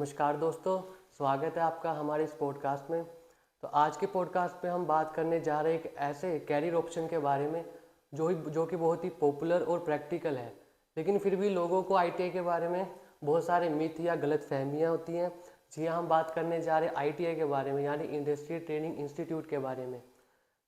नमस्कार दोस्तों, स्वागत है आपका हमारे इस पॉडकास्ट में। तो आज के पॉडकास्ट में हम बात करने जा रहे हैं एक ऐसे कैरियर ऑप्शन के बारे में जो कि बहुत ही पॉपुलर और प्रैक्टिकल है, लेकिन फिर भी लोगों को आईटीआई के बारे में बहुत सारे मिथ या गलत फहमियाँ होती हैं। जी हाँ, हम बात करने जा रहे हैं आईटीआई के बारे में, यानी इंडस्ट्री ट्रेनिंग इंस्टीट्यूट के बारे में।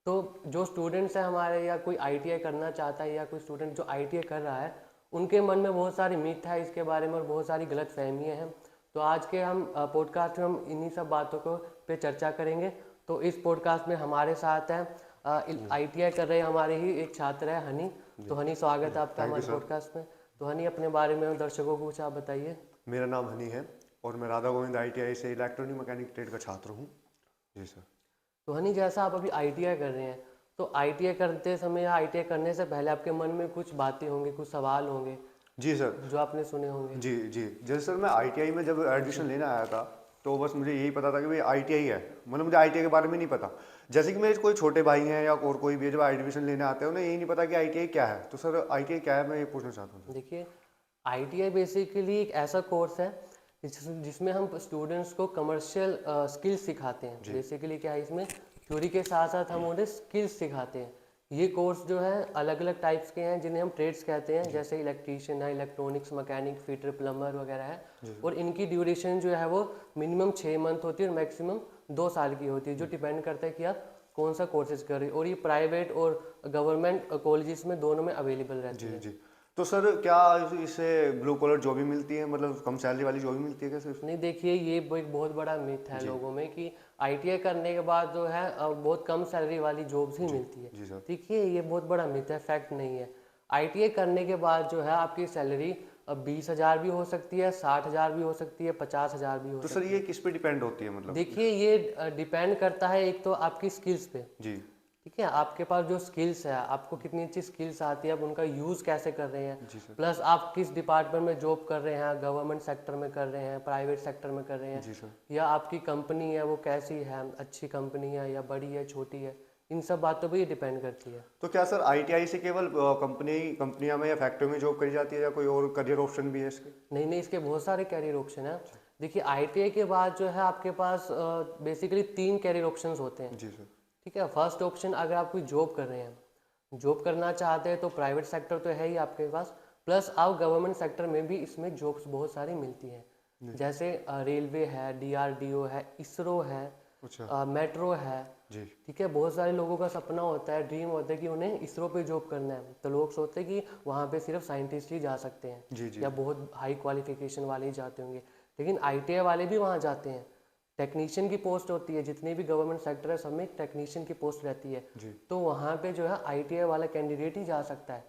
तो जो स्टूडेंट्स हैं हमारे, या कोई आईटीआई करना चाहता है या कोई स्टूडेंट जो आईटीआई कर रहा है, उनके मन में बहुत सारी मिथ है इसके बारे में और बहुत सारी गलत फहमियाँ हैं। तो आज के हम पॉडकास्ट में हम इन्हीं सब बातों को पे चर्चा करेंगे। तो इस पॉडकास्ट में हमारे साथ हैं आईटीआई कर रहे हमारे ही एक छात्र है हनी। तो हनी, स्वागत है आपका थैंक यू हमारे सर। पॉडकास्ट में। तो हनी, अपने बारे में दर्शकों को कुछ आप बताइए। मेरा नाम हनी है और मैं राधा गोविंद आईटीआई से इलेक्ट्रॉनिक मैकेनिक ट्रेड का छात्र हूँ। जी सर। तो हनी, जैसा आप अभी आईटीआई कर रहे हैं, तो आईटीआई करते समय या आईटीआई करने से पहले आपके मन में कुछ बातें होंगी, कुछ सवाल होंगे जी सर। जो आपने सुने होंगे। जी जी, जैसे सर मैं आईटीआई में जब एडमिशन लेने आया था तो बस मुझे यही पता था कि भाई आईटीआई है, मतलब मुझे आईटीआई के बारे में नहीं पता। जैसे कि मेरे कोई छोटे भाई हैं या और कोई भी है, जब एडमिशन लेने आते हैं उन्हें यही नहीं पता कि आईटीआई क्या है। तो सर आईटीआई क्या है, मैं ये पूछना चाहता हूँ। देखिए, आईटीआई बेसिकली एक ऐसा कोर्स है जिसमें हम स्टूडेंट्स को कमर्शियल स्किल्स सिखाते हैं। जी बेसिकली क्या है, इसमें थ्योरी के साथ साथ हम उन्हें स्किल्स सिखाते हैं। ये कोर्स जो है अलग अलग टाइप्स के हैं जिन्हें हम ट्रेड्स कहते हैं, जैसे इलेक्ट्रीशियन है, इलेक्ट्रॉनिक्स, मैकेनिक, फिटर, प्लम्बर वगैरह है। और इनकी ड्यूरेशन जो है वो मिनिमम 6 मंथ होती है और मैक्सिमम 2 साल की होती है, जो डिपेंड करता है कि आप कौन सा कोर्सेज कर रहे हो। और ये प्राइवेट और गवर्नमेंट कॉलेजेस में दोनों में अवेलेबल रहती जी है। जी। तो सर क्या इससे ब्लू कॉलर जॉब भी मिलती है, मतलब कम सैलरी वाली जॉब भी मिलती है क्या सिर्फ? नहीं, देखिए, ये एक बहुत बड़ा मिथ है जी लोगों में कि आईटीआई करने के बाद जो है बहुत कम सैलरी वाली जॉब्स ही जी मिलती है। जी सर। देखिए, ये बहुत बड़ा मिथ है, फैक्ट नहीं है। आईटीआई करने के बाद जो है आपकी सैलरी अब 20,000 भी हो सकती है, 60,000 भी हो सकती है, 50,000 भी हो तो सर सकती ये है। किस पे डिपेंड होती है, मतलब देखिए, ये डिपेंड करता है एक तो आपकी स्किल्स पे। जी ठीक है, आपके पास जो स्किल्स है, आपको कितनी अच्छी स्किल्स आती है, आप उनका यूज़ कैसे कर रहे हैं, जी सर। प्लस आप किस डिपार्टमेंट में जॉब कर रहे हैं, गवर्नमेंट सेक्टर में कर रहे हैं, प्राइवेट सेक्टर में कर रहे हैं, जी सर। या आपकी कंपनी है वो कैसी है, अच्छी कंपनी है या बड़ी है, छोटी है, इन सब बातों पे ये डिपेंड करती है। तो क्या सर आईटीआई से केवल कंपनियां में या फैक्ट्री में जॉब करी जाती है या कोई और करियर ऑप्शन भी है इसके? नहीं नहीं, इसके बहुत सारे कैरियर ऑप्शन हैं। देखिए, आईटीआई के बाद जो है आपके पास बेसिकली 3 कैरियर ऑप्शंस होते हैं। जी सर। ठीक है, फर्स्ट ऑप्शन, अगर आप कोई जॉब कर रहे हैं, जॉब करना चाहते हैं, तो प्राइवेट सेक्टर तो है ही आपके पास, प्लस आप गवर्नमेंट सेक्टर में भी इसमें जॉब्स बहुत सारी मिलती हैं। जैसे रेलवे है, डीआरडीओ है, इसरो है, अच्छा। मेट्रो है। जी ठीक है, बहुत सारे लोगों का सपना होता है, ड्रीम होता है कि उन्हें इसरो पे जॉब करना है। तो लोग सोचते हैं कि वहाँ पे सिर्फ साइंटिस्ट ही जा सकते हैं, जी जी या बहुत हाई क्वालिफिकेशन वाले ही जाते होंगे। लेकिन आईटीआई वाले भी वहाँ जाते हैं। टेक्नीशियन की पोस्ट होती है, जितने भी गवर्नमेंट सेक्टर है सब में टेक्नीशियन की पोस्ट रहती है। जी तो वहाँ पे जो है आईटीआई वाला कैंडिडेट ही जा सकता है।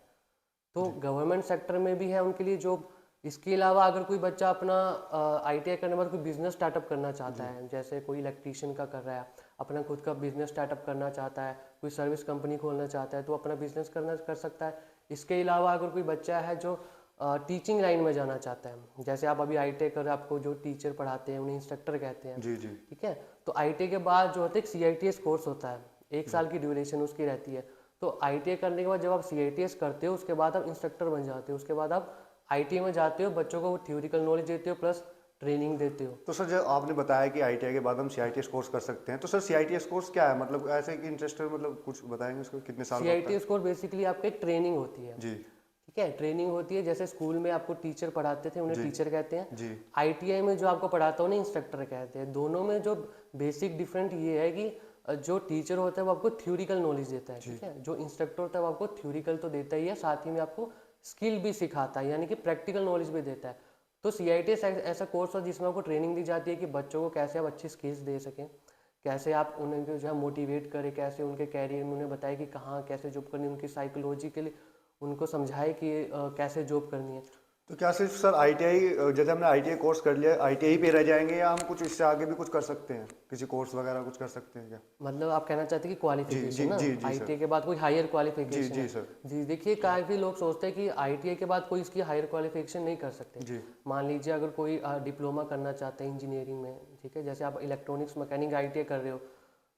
तो जी गवर्नमेंट सेक्टर में भी है उनके लिए जॉब। इसके अलावा अगर कोई बच्चा अपना आईटीआई करने के बाद कोई बिजनेस स्टार्टअप करना चाहता है, जैसे कोई इलेक्ट्रीशियन का कर रहा है, अपना खुद का बिजनेस स्टार्टअप करना चाहता है, कोई सर्विस कंपनी खोलना चाहता है, तो अपना बिजनेस करना कर सकता है। इसके अलावा अगर कोई बच्चा है जो टीचिंग लाइन में जाना चाहता है, जैसे आप अभी आईटीआई कर, आपको जो टीचर पढ़ाते हैं उन्हें इंस्ट्रक्टर कहते हैं। जी जी ठीक है, तो आईटीआई के बाद जो होता है एक सीआईटीएस कोर्स होता है, 1 साल की ड्यूरेशन उसकी रहती है। तो आईटीआई करने के बाद जब आप सीआईटीएस करते हो, उसके बाद आप इंस्ट्रक्टर बन जाते हो। उसके बाद आप आईटीआई में जाते हो, बच्चों को थ्योरिकल नॉलेज देते हो प्लस ट्रेनिंग देते हो। तो सर जो आपने बताया कि आईटीआई के बाद हम सीआईटीएस कोर्स कर सकते हैं, तो सर सीआईटीएस कोर्स क्या है, मतलब ऐसे कि इंटरेस्टेड, मतलब कुछ बताएंगे उसको कितने साल का होता है? सीआईटीएस कोर्स बेसिकली आपका एक ट्रेनिंग होती है। जी ठीक है, ट्रेनिंग होती है, जैसे स्कूल में आपको टीचर पढ़ाते थे उन्हें जी टीचर कहते हैं। जी आईटीआई में जो आपको पढ़ाता है उन्हें इंस्ट्रक्टर कहते हैं। दोनों में जो बेसिक डिफरेंट ये है कि जो टीचर होता है वो आपको थ्योरिकल नॉलेज देता है। जी ठीक है, जो इंस्ट्रक्टर होता है वो आपको थ्योरिकल तो देता ही है, साथ ही में आपको स्किल भी सिखाता है, यानी कि प्रैक्टिकल नॉलेज भी देता है। तो सीआईटीएस ऐसा कोर्स है जिसमें आपको ट्रेनिंग दी जाती है कि बच्चों को कैसे आप अच्छी स्किल्स दे सकें, कैसे आप उन्हें जो है मोटिवेट करें, कैसे उनके कैरियर में उन्हें बताएं कि कहाँ कैसे जॉब करनी है, उनकी साइकोलॉजिकली उनको समझाए कि कैसे जॉब करनी है। तो क्या सिर्फ सर आईटीआई, जैसे हमने आईटीआई कोर्स कर लिया आईटीआई पे रह जाएंगे, या हम कुछ इससे आगे भी कुछ कर सकते हैं, किसी कोर्स वगैरह कुछ कर सकते हैं क्या? मतलब आप कहना चाहते हैं कि जी क्वालिफिकेशन जी ना, जी जी सर। आईटीआई के बाद कोई हायर जी क्वालिफिकेशन जी है। सर। जी, देखिए, काफ़ी लोग सोचते हैं कि आईटीआई के बाद कोई इसकी हायर क्वालिफिकेशन नहीं कर सकते। जी मान लीजिए अगर कोई डिप्लोमा करना चाहते हैं इंजीनियरिंग में, ठीक है, जैसे आप इलेक्ट्रॉनिक्स मैकेनिक आईटीआई कर रहे हो,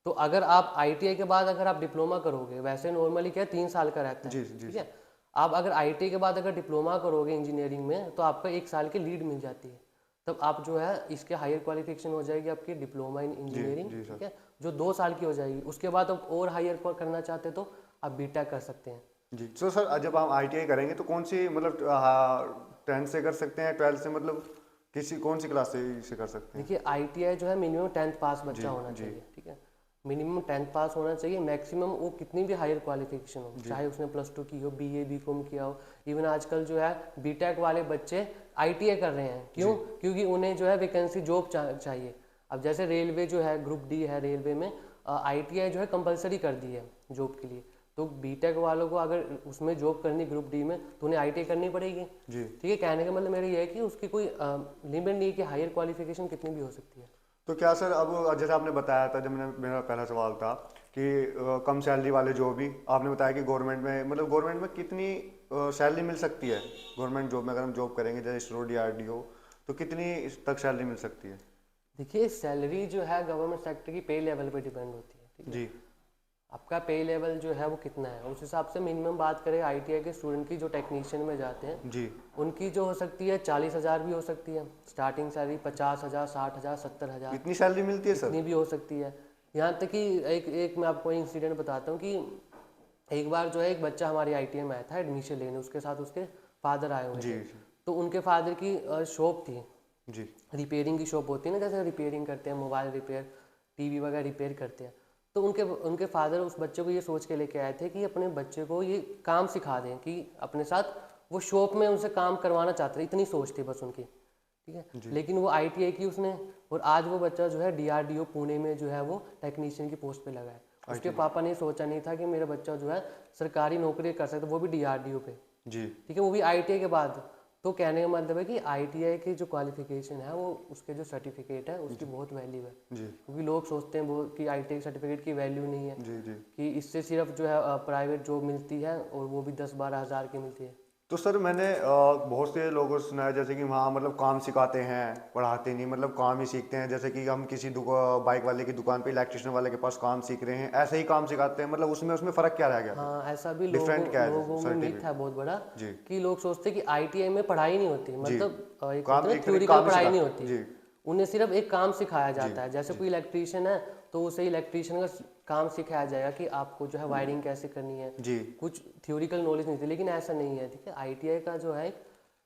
तो अगर आप आईटीआई के बाद अगर आप डिप्लोमा करोगे, वैसे नॉर्मली क्या 3 साल का रहता है। जी जी ठीक सर। है, आप अगर आईटीआई के बाद अगर डिप्लोमा करोगे इंजीनियरिंग में, तो आपका 1 साल की लीड मिल जाती है। तब आप जो है इसके हायर क्वालिफिकेशन हो जाएगी आपकी डिप्लोमा इन इंजीनियरिंग, जी सर। ठीक है, जो 2 साल की हो जाएगी। उसके बाद आप और हायर करना चाहते तो आप बीटेक कर सकते हैं। जी तो सर जब हम आईटीआई करेंगे तो कौन सी मतलब 10th से कर सकते हैं, 12th से, मतलब किसी कौन सी क्लास से कर सकते हैं? देखिए आईटीआई जो है मिनिमम 10th पास जी बच्चा होना जी चाहिए, ठीक है, मिनिमम 10th पास होना चाहिए। मैक्सिमम वो कितनी भी हायर क्वालिफिकेशन हो, जी चाहे उसने +2 की हो, बीए बीकॉम किया हो। इवन आजकल जो है बीटेक वाले बच्चे आईटीआई कर रहे हैं, क्यों? क्योंकि उन्हें जो है वैकेंसी जॉब चाहिए। अब जैसे रेलवे जो है ग्रुप डी है, रेलवे में आईटीआई जो है कंपलसरी कर दी है जॉब के लिए। तो बीटेक वालों को अगर उसमें जॉब करनी ग्रुप डी में तो उन्हें आईटीआई करनी पड़ेगी। जी। ठीक है, कहने का मतलब मेरा ये है कि उसकी कोई लिमिट नहीं है कि हायर क्वालिफिकेशन कितनी भी हो सकती है। तो क्या सर अब जैसे आपने बताया था, जब मेरा पहला सवाल था कि कम सैलरी वाले जो भी आपने बताया कि गवर्नमेंट में, मतलब गवर्नमेंट में कितनी सैलरी मिल सकती है गवर्नमेंट जॉब में, अगर हम जॉब करेंगे जैसे इसरो डीआरडीओ, तो कितनी तक सैलरी मिल सकती है? देखिए सैलरी जो है गवर्नमेंट सेक्टर की पे लेवल पे डिपेंड होती है, ठीक है। जी आपका पे लेवल जो है वो कितना है, उस हिसाब से मिनिमम बात करें आईटीआई के स्टूडेंट की जो टेक्नीशियन में जाते हैं, जी। उनकी जो हो सकती है 40,000 भी हो सकती है स्टार्टिंग सैलरी, 50,000, 60,000, 70,000, इतनी सैलरी मिलती है सर? इतनी भी हो सकती है। यहाँ तक कि एक एक मैं आपको इंसिडेंट बताता हूँ कि एक बार जो है एक बच्चा हमारी आईटीआई में आया था एडमिशन लेने, उसके साथ उसके फादर आए हुए जी थे। तो उनके फादर की शॉप थी, जी रिपेयरिंग की शॉप होती है ना, जैसे रिपेयरिंग करते हैं, मोबाइल रिपेयर, टीवी वगैरह रिपेयर करते हैं। तो उनके उनके फादर उस बच्चे को ये सोच के लेके आए थे कि अपने बच्चे को ये काम सिखा दें, कि अपने साथ वो शॉप में उनसे काम करवाना चाहते थे, इतनी सोच थी बस उनकी, ठीक है। जी। लेकिन वो आईटीआई की उसने, और आज वो बच्चा जो है डीआरडीओ पुणे में जो है वो टेक्नीशियन की पोस्ट पे लगा है। उसके आईटी। पापा ने सोचा नहीं था कि मेरा बच्चा जो है सरकारी नौकरी कर सकता है, वो भी डीआरडीओ पे, जी ठीक है, वो भी आईटीआई के बाद। तो कहने का मतलब है कि आईटीआई की जो क्वालिफिकेशन है, वो उसके जो सर्टिफिकेट है उसकी बहुत वैल्यू है। जी क्योंकि लोग सोचते हैं वो कि आईटीआई सर्टिफिकेट की वैल्यू नहीं है, जी जी। कि इससे सिर्फ जो है प्राइवेट जॉब मिलती है और वो भी 10-12 हज़ार की मिलती है। तो सर मैंने बहुत से लोगों से सुना है जैसे कि वहाँ मतलब काम सिखाते हैं, पढ़ाते नहीं, मतलब काम ही सीखते हैं। जैसे कि हम किसी बाइक वाले की दुकान पे, इलेक्ट्रिशियन वाले के पास काम सीख रहे हैं, ऐसे ही काम सिखाते हैं, मतलब उसमें उसमें फ़र्क क्या रह गया फिर? हाँ, ऐसा भी डिफरेंट क्या है लोगों में मिथ सर्टिफिकेट? है बहुत बड़ा, जी कि लोग सोचते हैं कि आईटीआई में पढ़ाई नहीं होती, जी। मतलब एक होता काम है एक ना तरह थ्योरिकल काम ही पढ़ाई नहीं सिखाते होती। जी उन्हें सिर्फ एक काम सिखाया जी जाता है, जैसे जी कोई इलेक्ट्रीशियन है तो उसे इलेक्ट्रीशियन का काम सिखाया जाएगा कि आपको जो है वायरिंग कैसे करनी है, जी कुछ थ्योरिकल नॉलेज नहीं थी। लेकिन ऐसा नहीं है, ठीक है। आईटीआई का जो है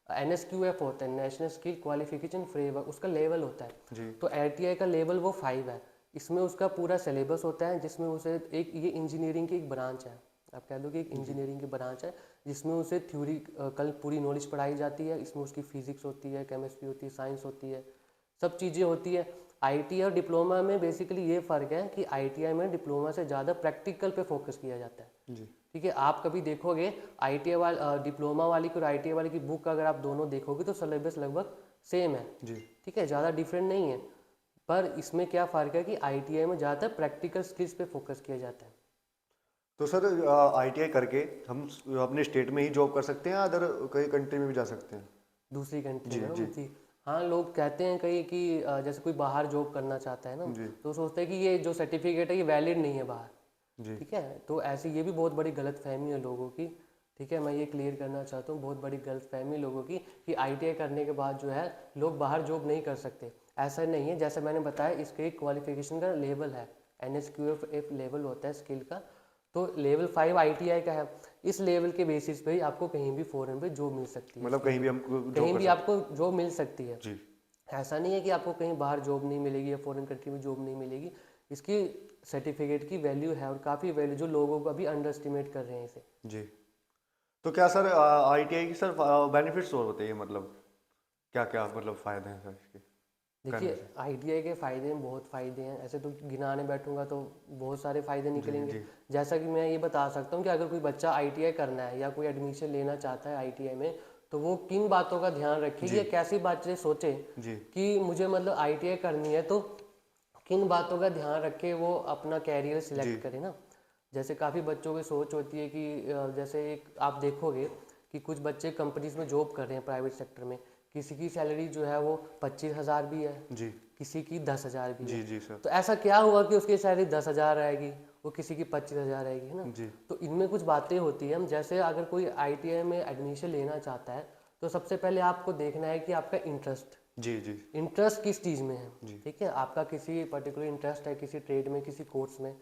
एनएसक्यूएफ होता है, नेशनल स्किल क्वालिफिकेशन फ्रेमवर्क, उसका लेवल होता है। जी तो आईटीआई का लेवल वो 5 है। इसमें उसका पूरा सिलेबस होता है, जिसमें उसे एक, ये इंजीनियरिंग की एक ब्रांच है, आप कह लो कि एक इंजीनियरिंग की ब्रांच है, जिसमें उसे थ्योरी कल पूरी नॉलेज पढ़ाई जाती है। इसमें उसकी फिजिक्स होती है, केमिस्ट्री होती है, साइंस होती है, सब चीज़ें होती है। आईटीआई और डिप्लोमा में बेसिकली ये फ़र्क है कि आईटीआई में डिप्लोमा से ज़्यादा प्रैक्टिकल पे फोकस किया जाता है, जी ठीक है। आप कभी देखोगे आईटीआई वाले डिप्लोमा वाली की और आईटीआई वाली की बुक अगर आप दोनों देखोगे तो सिलेबस लगभग सेम है, जी। ठीक है, ज़्यादा डिफरेंट नहीं है। पर इसमें क्या फ़र्क है कि आईटीआई में ज़्यादातर प्रैक्टिकल स्किल्स पे फोकस किया जाता है। तो सर आईटीआई करके हम अपने स्टेट में ही जॉब कर सकते हैं या अदर कई कंट्री में भी जा सकते हैं? दूसरी कंट्री जी में ना जी जी। हाँ, लोग कहते हैं कहीं कि जैसे कोई बाहर जॉब करना चाहता है ना, जी तो सोचते हैं कि ये जो सर्टिफिकेट है ये वैलिड नहीं है बाहर, जी ठीक है। तो ऐसी ये भी बहुत बड़ी गलतफहमी है लोगों की, ठीक है। मैं ये क्लियर करना चाहता हूँ, बहुत बड़ी गलतफहमी लोगों की, कि आईटीआई करने के बाद जो है लोग बाहर जॉब नहीं कर सकते। ऐसा नहीं है, जैसे मैंने बताया इसके एक क्वालिफिकेशन का लेवल है, एनएसक्यूएफ लेवल होता है स्किल का। तो लेवल 5 आईटीआई का है। इस लेवल के बेसिस पे ही आपको कहीं भी फॉरेन पे जॉब मिल सकती है, मतलब कहीं भी हम जॉब कहीं कर भी सकते आपको जॉब मिल सकती है। हैं? जी ऐसा नहीं है कि आपको कहीं बाहर जॉब नहीं मिलेगी या फॉरेन कंट्री में जॉब नहीं मिलेगी। इसकी सर्टिफिकेट की वैल्यू है, और काफ़ी वैल्यू, जो लोगों को अभी अंडर एस्टिमेट कर रहे हैं इसे। जी। तो क्या सर आईटीआई की सर बेनिफिट्स और बताइए, मतलब क्या क्या मतलब फ़ायदे हैं सर इसके करने देखिए से? आईटीआई के फ़ायदे हैं, बहुत फ़ायदे हैं, ऐसे तो गिनाने बैठूंगा तो बहुत सारे फ़ायदे जी निकलेंगे। जी जैसा कि मैं ये बता सकता हूँ कि अगर कोई बच्चा आईटीआई करना है या कोई एडमिशन लेना चाहता है आईटीआई में, तो वो किन बातों का ध्यान रखे जी या कैसी बातें सोचे जी कि मुझे मतलब आईटीआई करनी है, तो किन बातों का ध्यान रखे वो अपना कैरियर जी सिलेक्ट करे ना। जैसे काफ़ी बच्चों की सोच होती है कि जैसे एक आप देखोगे कि कुछ बच्चे कंपनीज में जॉब कर रहे हैं प्राइवेट सेक्टर में, किसी की सैलरी जो है वो 25,000 भी है, जी किसी की 10,000 भी है। जी जी सर। तो ऐसा क्या हुआ कि उसकी सैलरी 10,000 आएगी, वो किसी की 25,000 आएगी, है ना। जी तो इनमें कुछ बातें होती हैं। हम जैसे अगर कोई आईटीआई में एडमिशन लेना चाहता है, तो सबसे पहले आपको देखना है कि आपका इंटरेस्ट जी जी इंटरेस्ट किस चीज़ में है, जी ठीक है, आपका किसी पर्टिकुलर इंटरेस्ट है किसी ट्रेड में, किसी कोर्स में,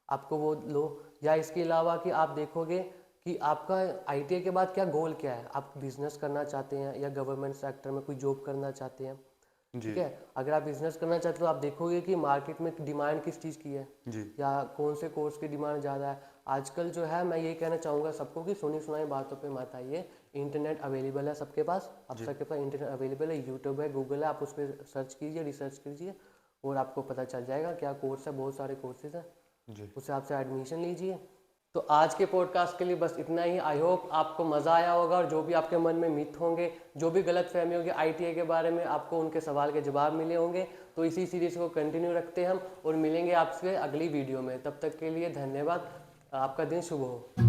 आपको वो लो। या इसके अलावा कि आप देखोगे कि आपका आईटीआई के बाद क्या गोल क्या है, आप बिजनेस करना चाहते हैं या गवर्नमेंट सेक्टर में कोई जॉब करना चाहते हैं, जी ठीक है। अगर आप बिजनेस करना चाहते हो तो आप देखोगे कि मार्केट में डिमांड किस चीज़ की है जी या कौन से कोर्स की डिमांड ज़्यादा है। आजकल जो है, मैं यही कहना चाहूँगा सबको कि सुनी सुनाई बातों पे मत आइए। इंटरनेट अवेलेबल है सबके पास, अब जी सबके पास इंटरनेट अवेलेबल है, यूट्यूब है, गूगल है, आप उस पर सर्च कीजिए, रिसर्च कीजिए और आपको पता चल जाएगा क्या कोर्स है। बहुत सारे कोर्सेज हैं, जी उस हिसाब से एडमिशन लीजिए। तो आज के पॉडकास्ट के लिए बस इतना ही। आई होप आपको मज़ा आया होगा और जो भी आपके मन में मिथ होंगे, जो भी गलत फहमी होगी आईटीआई के बारे में, आपको उनके सवाल के जवाब मिले होंगे। तो इसी सीरीज़ को कंटिन्यू रखते हैं हम और मिलेंगे आपसे अगली वीडियो में। तब तक के लिए धन्यवाद। आपका दिन शुभ हो।